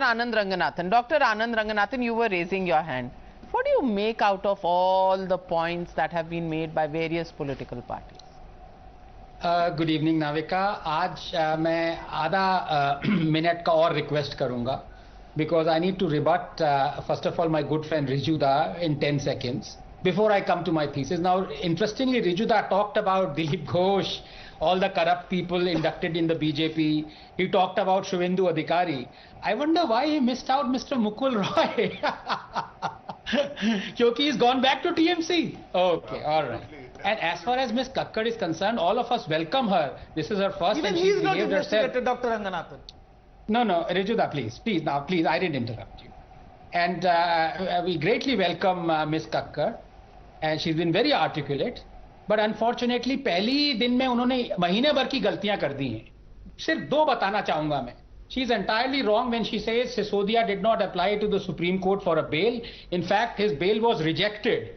Anand Ranganathan. Dr. Anand Ranganathan, you were raising your hand. What do you make out of all the points that have been made by various political parties? Good evening Navika. आज मैं आधा minute का और request करूंगा because I need to rebut first of all my good friend Rijuda in 10 seconds before I come to my thesis. Now, interestingly, Rijuda talked about Dilip Ghosh, all the corrupt people inducted in the BJP. He talked about Shuvendu Adhikari. I wonder why he missed out Mr. Mukul Roy. Because he's gone back to TMC. Okay, all right. And as far as Ms. Kakkad is concerned, all of us welcome her. This is her first. Even and he is she's not behaved herself. investigated, Dr. Ranganathan. No, Rijuda, please, I didn't interrupt you. And we greatly welcome Ms. Kakkad, and she's been very articulate. But unfortunately, पहली दिन में उन्होंने महीने भर की गलतियां कर दी हैं. सिर्फ दो बताना चाहूंगा मैं. She is entirely wrong when she says Sisodia did not apply to the Supreme Court for a bail. In fact, his bail was rejected.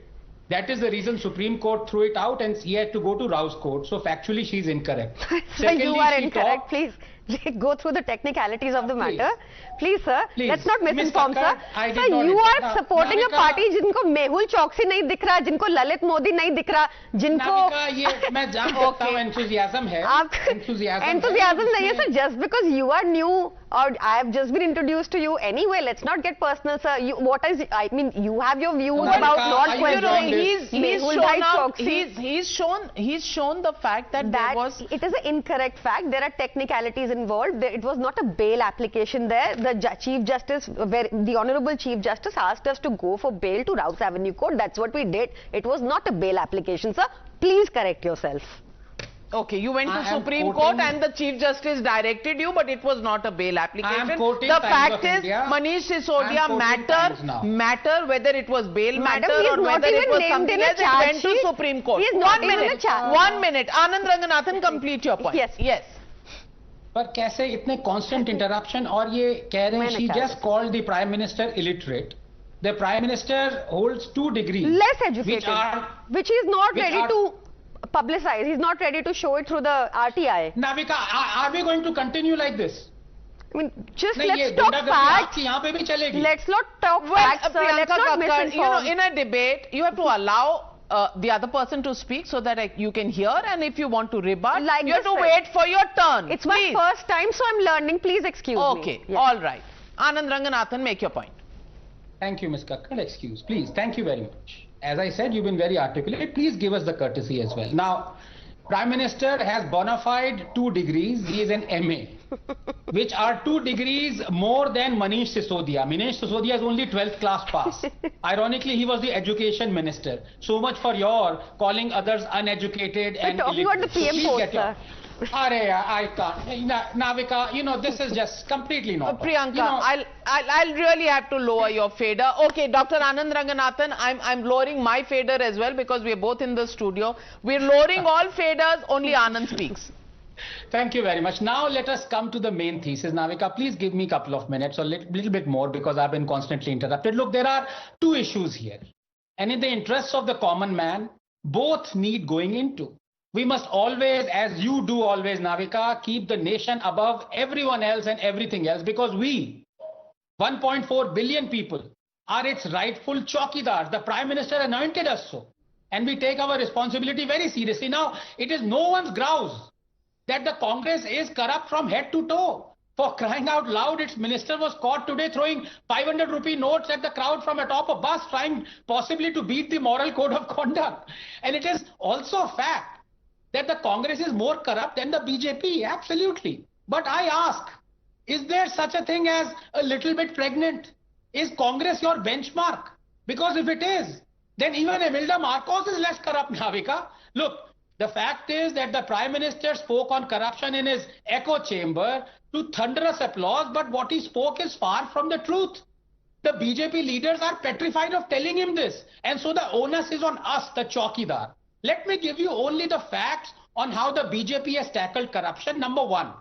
That is the reason Supreme Court threw it out and he had to go to Rouse Court. So factually, she is incorrect. Sir, you are incorrect. Please go through the technicalities of the matter. Please, sir. Please. Let's not misinform, sir. Sir, you are supporting a party जिनको मेहुल चौकसी नहीं दिख रहा, जिनको ललित मोदी नहीं दिख रहा, जिनको ये मैं जान सकता हूँ enthusiasm है. Enthusiasm नहीं है, sir. Just because you are new or I have just been introduced to you anyway, let's not get personal, sir. You have your views about not questioning. He's shown the fact that there was. It is an incorrect fact. There are technicalities involved. It was not a bail application there. The Chief Justice, the Honorable Chief Justice asked us to go for bail to Rouse Avenue Court. That's what we did. It was not a bail application, sir. Please correct yourself. Okay, you went to Supreme Court and the Chief Justice directed you, but it was not a bail application. The fact is, Manish Sisodia matter whether it was bail matter or whether it was something else, it went to Supreme Court. 1 minute. 1 minute. Anand Ranganathan, complete your point. Yes. पर कैसे इतने constant interruption और ये कह रहे हैं she just called the Prime Minister illiterate. The Prime Minister holds 2 degrees. Less educated. Which he is not ready to publicize. He's not ready to show it through the RTI. Navika, are we going to continue like this? I mean, let's talk facts. Let's not talk facts, sir. Let's not misinform. In a debate, you have to allow the other person to speak so that you can hear, and if you want to rebut, you have to wait for your turn. It's my first time, so I'm learning. Please excuse me. Okay, all right. Anand Ranganathan, make your point. Thank you, Ms. Kakkad. Excuse, please. Thank you very much. As I said, you've been very articulate. Please give us the courtesy as well. Now, Prime Minister has bona fide 2 degrees. He is an MA, which are 2 degrees more than Manish Sisodia. Manish Sisodia is only 12th class pass. Ironically, he was the education minister. So much for your calling others uneducated and illiterate. Talking about the PM post, sir. I can't. Navika, this is just completely not. Priyanka, I'll really have to lower your fader. Okay, Dr. Anand Ranganathan, I'm lowering my fader as well because we're both in the studio. We're lowering all faders, only Anand speaks. Thank you very much. Now let us come to the main thesis. Navika, please give me a couple of minutes or a little bit more because I've been constantly interrupted. Look, there are 2 issues here. And in the interests of the common man, both need going into. We must always, as you do always, Navika, keep the nation above everyone else and everything else because we, 1.4 billion people, are its rightful chowkidars. The Prime Minister anointed us so. And we take our responsibility very seriously. Now, it is no one's grouse that the Congress is corrupt from head to toe. For crying out loud, its minister was caught today throwing 500 rupee notes at the crowd from atop a bus, trying possibly to beat the moral code of conduct. And it is also a fact that the Congress is more corrupt than the BJP, absolutely. But I ask, is there such a thing as a little bit pregnant? Is Congress your benchmark? Because if it is, then even Imelda Marcos is less corrupt, Navika. Look, the fact is that the Prime Minister spoke on corruption in his echo chamber to thunderous applause, but what he spoke is far from the truth. The BJP leaders are petrified of telling him this. And so the onus is on us, the chowkidar. Let me give you only the facts on how the BJP has tackled corruption. Number 1,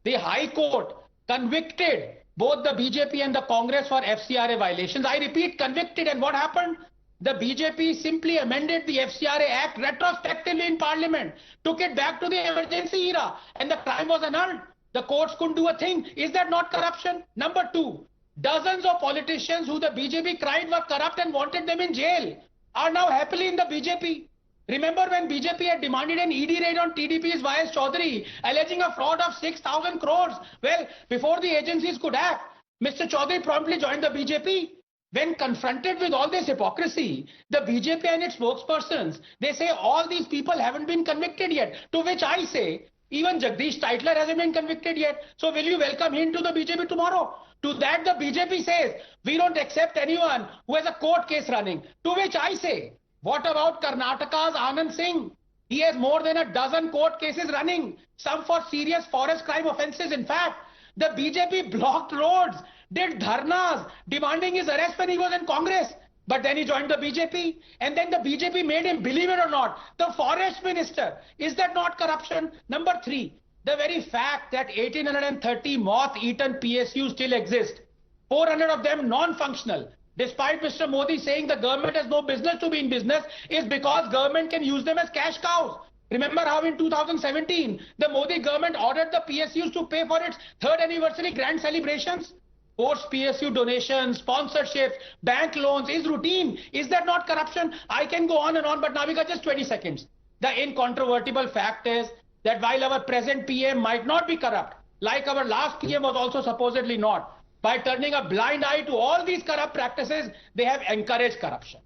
the High Court convicted both the BJP and the Congress for FCRA violations. I repeat, convicted. And what happened? The BJP simply amended the FCRA Act retrospectively in Parliament, took it back to the emergency era, and the crime was annulled. The courts couldn't do a thing. Is that not corruption? Number 2, Dozens of politicians who the BJP cried were corrupt and wanted them in jail are now happily in the BJP. Remember when BJP had demanded an ED raid on TDP's YS Chaudhary, alleging a fraud of 6,000 crores? Well, before the agencies could act, Mr. Chaudhary promptly joined the BJP. When confronted with all this hypocrisy, the BJP and its spokespersons, they say all these people haven't been convicted yet. To which I say, even Jagdish Titler hasn't been convicted yet. So will you welcome him to the BJP tomorrow? To that the BJP says, we don't accept anyone who has a court case running. To which I say, what about Karnataka's Anand Singh? He has more than a dozen court cases running, some for serious forest crime offences. In fact, the BJP blocked roads, did dharnas, demanding his arrest when he was in Congress. But then he joined the BJP, and then the BJP made him, believe it or not, the forest minister. Is that not corruption? Number 3, the very fact that 1,830 moth-eaten PSUs still exist, 400 of them non-functional, despite Mr. Modi saying the government has no business to be in business, is because government can use them as cash cows. Remember how in 2017, the Modi government ordered the PSUs to pay for its 3rd anniversary grand celebrations? Forced PSU donations, sponsorships, bank loans is routine. Is that not corruption? I can go on and on, but now we got just 20 seconds. The incontrovertible fact is that while our present PM might not be corrupt, like our last PM was also supposedly not, by turning a blind eye to all these corrupt practices, they have encouraged corruption.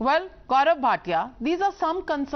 Well, Gaurav Bhatia, these are some concerns.